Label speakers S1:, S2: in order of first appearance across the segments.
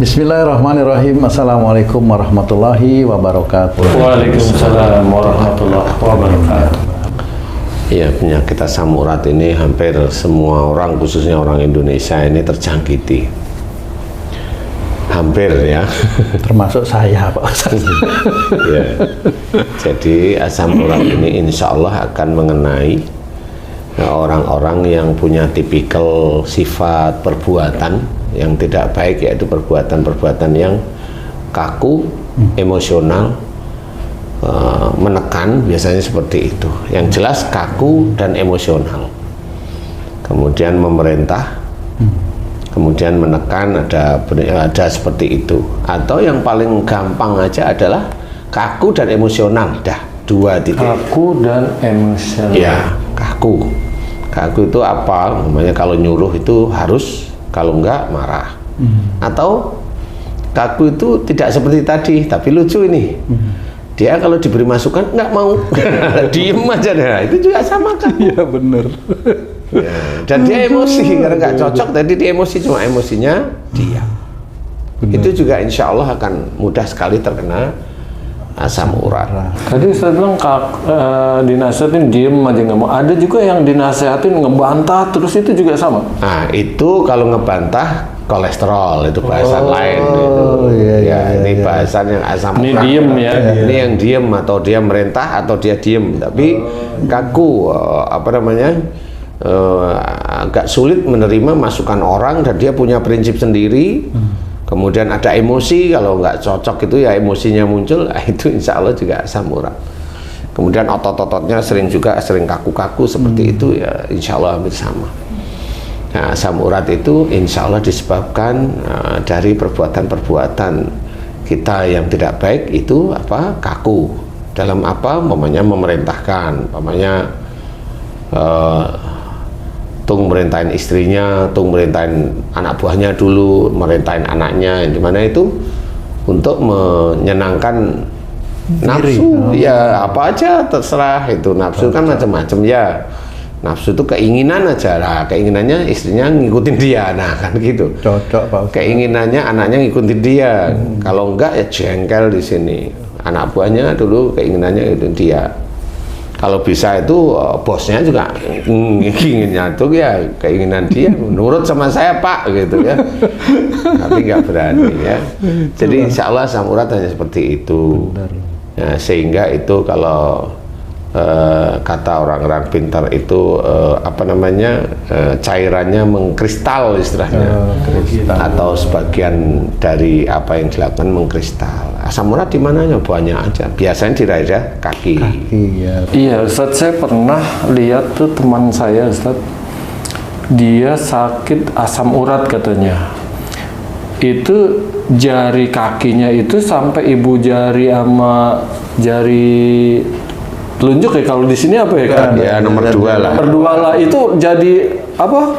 S1: Bismillahirrahmanirrahim. Assalamualaikum warahmatullahi wabarakatuh.
S2: Waalaikumsalam warahmatullahi wabarakatuh.
S3: Ya, penyakit asam urat ini hampir semua orang, khususnya orang Indonesia ini terjangkiti. Hampir ya.
S1: Termasuk saya, Pak Ustaz.
S3: Ya. Jadi asam urat ini insya Allah akan mengenai orang-orang yang punya tipikal sifat perbuatan yang tidak baik, yaitu perbuatan-perbuatan yang kaku, emosional, menekan, biasanya seperti itu. Yang jelas kaku dan emosional. Kemudian memerintah, kemudian menekan, ada seperti itu. Atau yang paling gampang aja adalah kaku dan emosional, dah dua titik.
S2: Kaku dan emosional.
S3: Ya, kaku. Kaku itu apa? Namanya kalau nyuruh itu harus, kalau enggak marah. Atau kaku itu tidak seperti tadi, tapi lucu ini. Dia kalau diberi masukan nggak mau, diem aja dah. Itu juga sama kan?
S1: Iya bener.
S3: Ya, dan dia emosi karena nggak cocok. Tadi dia emosi, cuma emosinya dia. Itu juga insya Allah akan mudah sekali terkena asam urat.
S2: Tadi Ustaz bilang dinasehatin diem aja nggak mau. Ada juga yang dinasehatin ngebantah terus, itu juga sama.
S3: Nah itu kalau ngebantah kolesterol, itu bahasan lain. Itu. Ini bahasan yang asam urat.
S2: Ini diem ya.
S3: Ini yang diem, atau dia merintah atau dia diem. Tapi kaku, agak sulit menerima masukan orang dan dia punya prinsip sendiri. Kemudian ada emosi, kalau nggak cocok itu ya emosinya muncul, itu insya Allah juga asam urat. Kemudian otot-ototnya sering kaku-kaku seperti itu, ya insya Allah hampir sama. Nah, asam urat itu insya Allah disebabkan dari perbuatan-perbuatan kita yang tidak baik, itu apa? Kaku. Dalam apa? Umpamanya memerintahkan, umpamanya tung merintahin istrinya, tung merintahin anak buahnya dulu, merintahin anaknya, dimana itu untuk menyenangkan nafsu. Ya apa aja terserah, itu nafsu kan macam-macam ya. Nafsu itu keinginan aja lah, keinginannya istrinya ngikutin dia, nah kan gitu.
S1: Cocok Pak Ustaz.
S3: Keinginannya anaknya ngikutin dia, kalau enggak ya jengkel di sini. Anak buahnya dulu keinginannya itu dia. Kalau bisa itu bosnya juga inginnya itu ya keinginan dia, nurut sama saya Pak gitu ya. Tapi nggak berani ya. Jadi insya Allah asam urat hanya seperti itu. Ya, sehingga itu kalau kata orang-orang pintar itu cairannya mengkristal istilahnya, atau sebagian dari apa yang dilakukan mengkristal. Asam urat di mananya? Banyak aja. Biasanya di daerah kaki.
S1: Ya.
S2: Iya Ustaz, saya pernah lihat tuh teman saya Ustaz, dia sakit asam urat katanya. Itu jari kakinya itu sampai ibu jari sama jari telunjuk ya, kalau di sini apa ya kan?
S3: Ya nomor 2 lah.
S2: Berdua lah, itu jadi apa?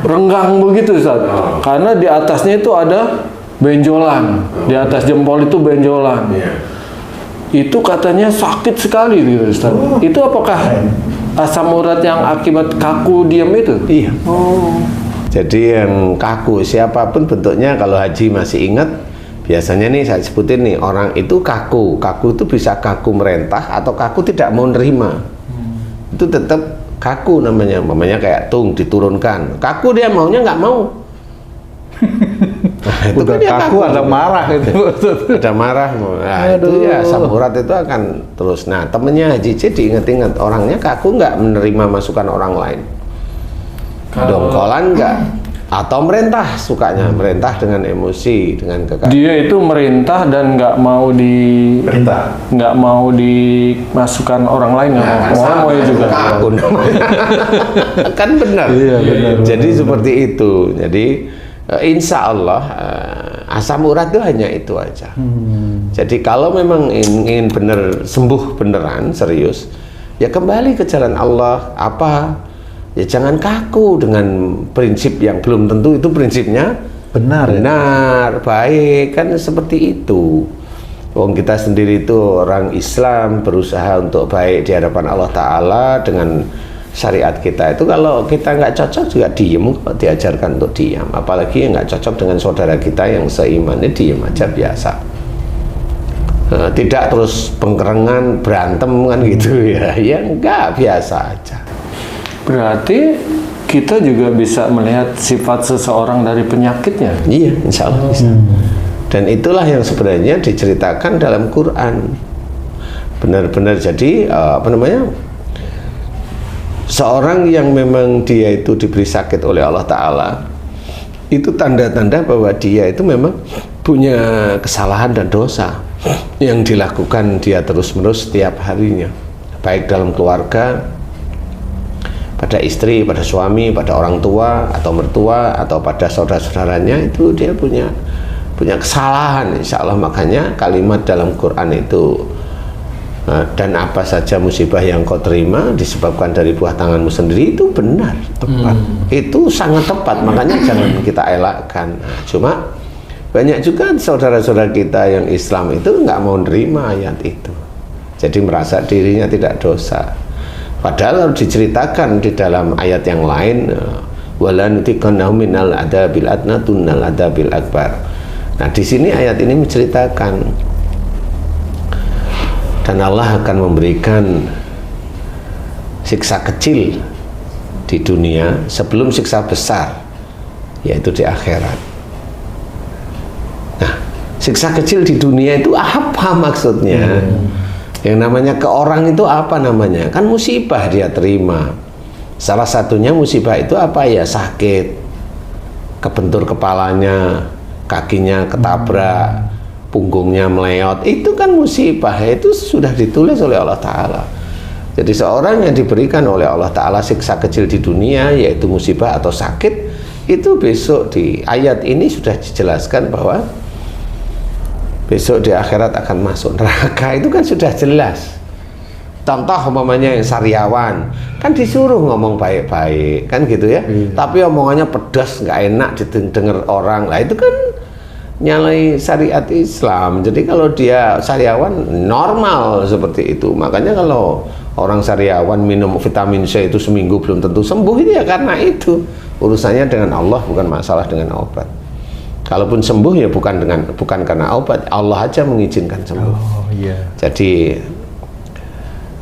S2: Renggang begitu Ustaz. Karena di atasnya itu ada benjolan. Di atas jempol itu benjolan. Itu katanya sakit sekali gitu Ustaz. Itu apakah asam urat yang akibat kaku diam itu?
S3: Iya. Jadi yang kaku siapapun bentuknya, kalau Haji masih ingat, biasanya nih saya sebutin nih, orang itu kaku itu bisa kaku merentah atau kaku tidak mau nerima. Itu tetap kaku namanya kayak tung diturunkan, kaku dia maunya nggak mau. Nah, itu
S1: udah
S3: kan
S1: kaku ada marah itu.
S3: Ada marah. Nah, itu ya asam urat itu akan terus. Nah, temennya Haji C diingat-ingat, orangnya kaku nggak menerima masukan orang lain, dongkolan nggak, atau merintah, sukanya merintah dengan emosi, dengan kekerasan. Dia
S2: itu merintah dan nggak mau dimasukkan orang lain, nggak mau ya juga.
S3: Kan benar.
S1: Iya, benar.
S3: Jadi seperti itu. Jadi insya Allah asam urat itu hanya itu aja. Jadi kalau memang ingin sembuh beneran serius, ya kembali ke jalan Allah. Ya jangan kaku dengan prinsip yang belum tentu itu prinsipnya benar, baik, kan seperti itu. Wong kita sendiri itu orang Islam berusaha untuk baik di hadapan Allah Ta'ala dengan syariat kita itu kalau kita nggak cocok juga diem kok, diajarkan untuk diam. Apalagi yang nggak cocok dengan saudara kita yang seiman, diem aja biasa. Tidak terus pengkerengan, berantem kan gitu ya. Ya enggak, biasa aja.
S2: Berarti kita juga bisa melihat sifat seseorang dari penyakitnya.
S3: Iya, insya Allah bisa. Dan itulah yang sebenarnya diceritakan dalam Quran. Benar-benar jadi seorang yang memang dia itu diberi sakit oleh Allah Ta'ala, itu tanda-tanda bahwa dia itu memang punya kesalahan dan dosa yang dilakukan dia terus-menerus setiap harinya, baik dalam keluarga, pada istri, pada suami, pada orang tua atau mertua, atau pada saudara-saudaranya, itu dia punya kesalahan, insya Allah. Makanya kalimat dalam Quran itu, dan apa saja musibah yang kau terima disebabkan dari buah tanganmu sendiri, itu benar, tepat. Itu sangat tepat, makanya jangan kita elakkan. Cuma banyak juga saudara-saudara kita yang Islam itu nggak mau nerima ayat itu, jadi merasa dirinya tidak dosa. Padahal harus diceritakan di dalam ayat yang lain, wala nutiqannahum minal adabil adna tunnal adabil akbar. Nah, di sini ayat ini menceritakan, dan Allah akan memberikan siksa kecil di dunia sebelum siksa besar, yaitu di akhirat. Nah, siksa kecil di dunia itu apa maksudnya? Yang namanya ke orang itu apa namanya? Kan musibah dia terima. Salah satunya musibah itu apa ya? Sakit, kebentur kepalanya, kakinya ketabrak, punggungnya meleot. Itu kan musibah, itu sudah ditulis oleh Allah Ta'ala. Jadi seorang yang diberikan oleh Allah Ta'ala siksa kecil di dunia, yaitu musibah atau sakit, itu besok di ayat ini sudah dijelaskan bahwa besok di akhirat akan masuk neraka. Itu kan sudah jelas. Contoh umpamanya yang sariawan, kan disuruh ngomong baik-baik, kan gitu ya. Tapi omongannya pedas, nggak enak didengar orang. Lah itu kan nyalai syariat Islam. Jadi kalau dia sariawan normal seperti itu. Makanya kalau orang sariawan minum vitamin C itu seminggu belum tentu sembuh, itu ya karena itu. Urusannya dengan Allah, bukan masalah dengan obat. Kalaupun sembuh ya bukan karena obat, Allah aja mengizinkan sembuh.
S1: Oh iya.
S3: Jadi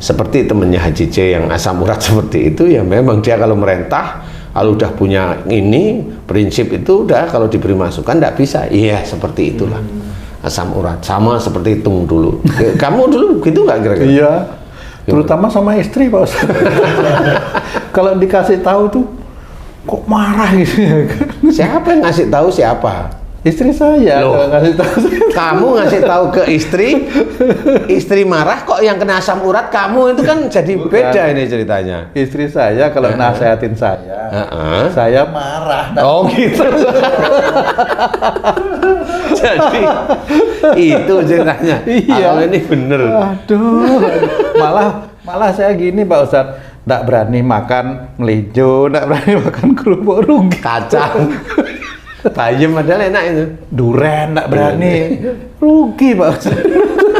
S3: seperti temannya Haji C yang asam urat seperti itu, ya memang dia kalau merentah, kalau udah punya ini prinsip itu udah, kalau diberi masukan tidak bisa. Iya, seperti itulah asam urat, sama seperti Tung dulu. Kamu dulu gitu nggak kira-kira?
S1: Iya. Terutama sama istri, Pak Ustaz. Kalau dikasih tahu tuh kok marah gitu ya kan?
S3: Siapa yang ngasih tahu siapa?
S1: Istri saya.
S3: Loh,
S1: ngasih tahu saya.
S3: Kamu ngasih tahu ke istri marah, kok yang kena asam urat kamu, itu kan jadi
S1: Bukan.
S3: beda ini ceritanya.
S1: Istri saya kalau nasehatin saya marah.
S3: Oh gitu. Jadi itu ceritanya.
S1: Iya.
S3: Kalau ini bener.
S1: Aduh, malah saya gini, Pak Ustadz. Nggak berani makan melijo, nggak berani makan kerupuk, rugi.
S3: Kacang. Bayam padahal enak itu.
S1: Duren nggak berani, rugi, Pak Ustadz.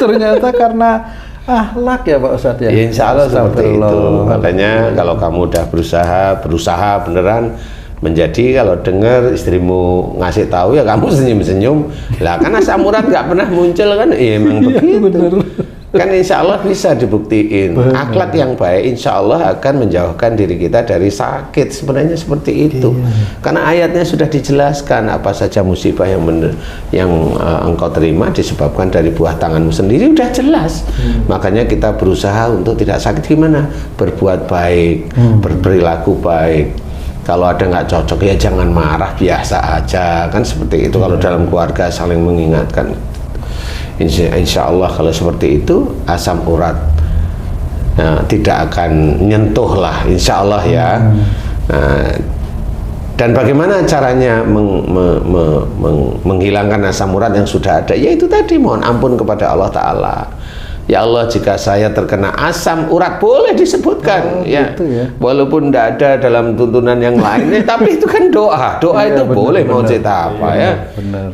S1: Ternyata karena akhlak ya, Pak Ustadz ya.
S3: Ya, insya Allah seperti itu.
S1: Astagfirullah.
S3: Makanya kalau kamu udah berusaha beneran menjadi, kalau dengar istrimu ngasih tahu ya kamu senyum-senyum. Lah kan asam urat nggak pernah muncul kan? Iya, emang begitu.
S1: Bener.
S3: Kan insya Allah bisa dibuktiin. Akhlak yang baik insya Allah akan menjauhkan diri kita dari sakit. Sebenarnya seperti itu. Karena ayatnya sudah dijelaskan apa saja musibah yang engkau terima disebabkan dari buah tanganmu sendiri, udah jelas. Makanya kita berusaha untuk tidak sakit. Gimana? Berbuat baik, berperilaku baik. Kalau ada nggak cocok ya jangan marah, biasa aja, kan seperti itu. Kalau dalam keluarga saling mengingatkan. Insya Allah kalau seperti itu asam urat tidak akan nyentuh lah, insya Allah ya. Dan bagaimana caranya menghilangkan asam urat yang sudah ada? Ya itu tadi, mohon ampun kepada Allah Ta'ala. Ya Allah, jika saya terkena asam urat, boleh disebutkan ya. Walaupun tidak ada dalam tuntunan yang lainnya, tapi itu kan doa. Doa itu bener, boleh, mau cerita apa ya.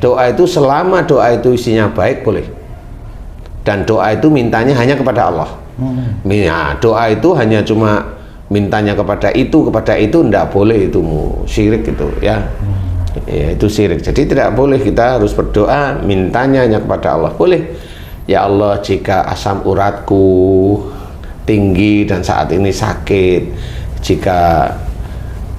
S3: Doa itu selama doa itu isinya baik boleh. Dan doa itu mintanya hanya kepada Allah. Ya, doa itu hanya cuma mintanya kepada itu ndak boleh, itu syirik itu ya. Ya, itu syirik. Jadi tidak boleh, kita harus berdoa mintanya hanya kepada Allah. Boleh, ya Allah, jika asam uratku tinggi dan saat ini sakit, jika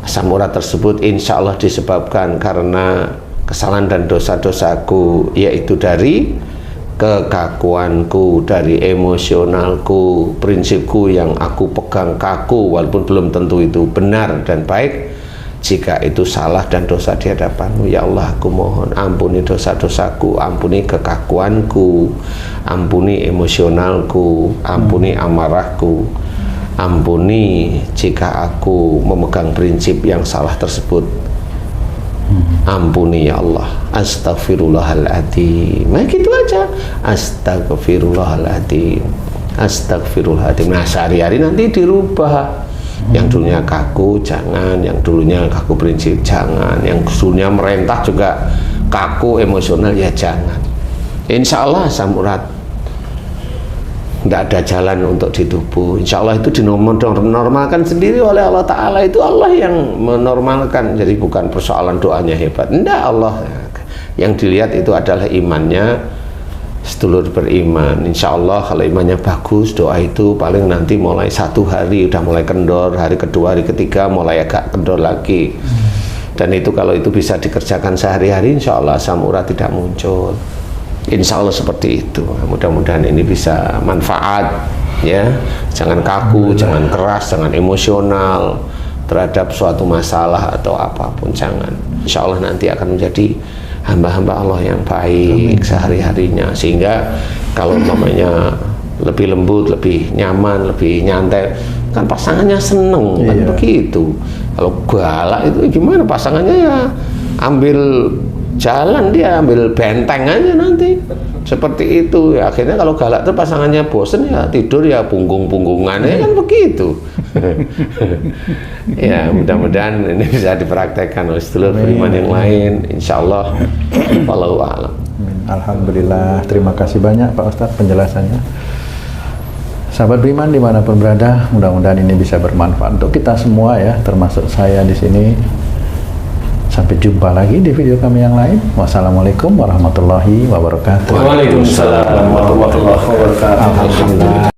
S3: asam urat tersebut insya Allah disebabkan karena kesalahan dan dosa-dosaku, yaitu dari kekakuanku, dari emosionalku, prinsipku yang aku pegang kaku, walaupun belum tentu itu benar dan baik. Jika itu salah dan dosa di hadapanmu, ya Allah, aku mohon ampuni dosa-dosaku, ampuni kekakuanku, ampuni emosionalku, ampuni amarahku, ampuni jika aku memegang prinsip yang salah tersebut. Ampuni ya Allah. Astaghfirullahaladzim. Nah gitu aja. Astaghfirullahaladzim. Astaghfirullahaladzim. Nah sehari-hari nanti dirubah. Yang dulunya kaku jangan, yang dulunya kaku prinsip jangan, yang dulunya merentah juga kaku emosional ya jangan. Insya Allah asam urat tidak ada jalan untuk di tubuh. Insya Allah itu dinormalkan sendiri oleh Allah Ta'ala. Itu Allah yang menormalkan. Jadi bukan persoalan doanya hebat, tidak. Allah yang dilihat itu adalah imannya. Sedulur beriman, insya Allah kalau imannya bagus, doa itu paling nanti mulai 1 hari udah mulai kendor, hari kedua, hari ketiga mulai agak kendor lagi. Dan itu kalau itu bisa dikerjakan sehari-hari, insya Allah asam urat tidak muncul. Insya Allah seperti itu. Mudah-mudahan ini bisa manfaat, ya. Jangan kaku, jangan keras, jangan emosional terhadap suatu masalah atau apapun, jangan. Insya Allah nanti akan menjadi hamba-hamba Allah yang baik sehari-harinya, sehingga kalau namanya lebih lembut, lebih nyaman, lebih nyantai, kan pasangannya seneng, kan begitu. Kalau galak itu gimana, pasangannya ya ambil jalan, dia ambil benteng aja nanti, seperti itu ya. Akhirnya kalau galak tuh pasangannya bosen ya tidur ya punggung-punggungannya, kan begitu. Ya mudah-mudahan ini bisa dipraktekkan oleh sedulur beriman yang lain, insya Allah. Wallahu a'lam.
S1: Alhamdulillah, terima kasih banyak Pak Ustadz penjelasannya. Sahabat beriman dimanapun berada, mudah-mudahan ini bisa bermanfaat untuk kita semua ya, termasuk saya di sini. Sampai jumpa lagi di video kami yang lain. Wassalamualaikum warahmatullahi wabarakatuh.
S2: Waalaikumsalam warahmatullahi wabarakatuh.
S1: Alhamdulillah.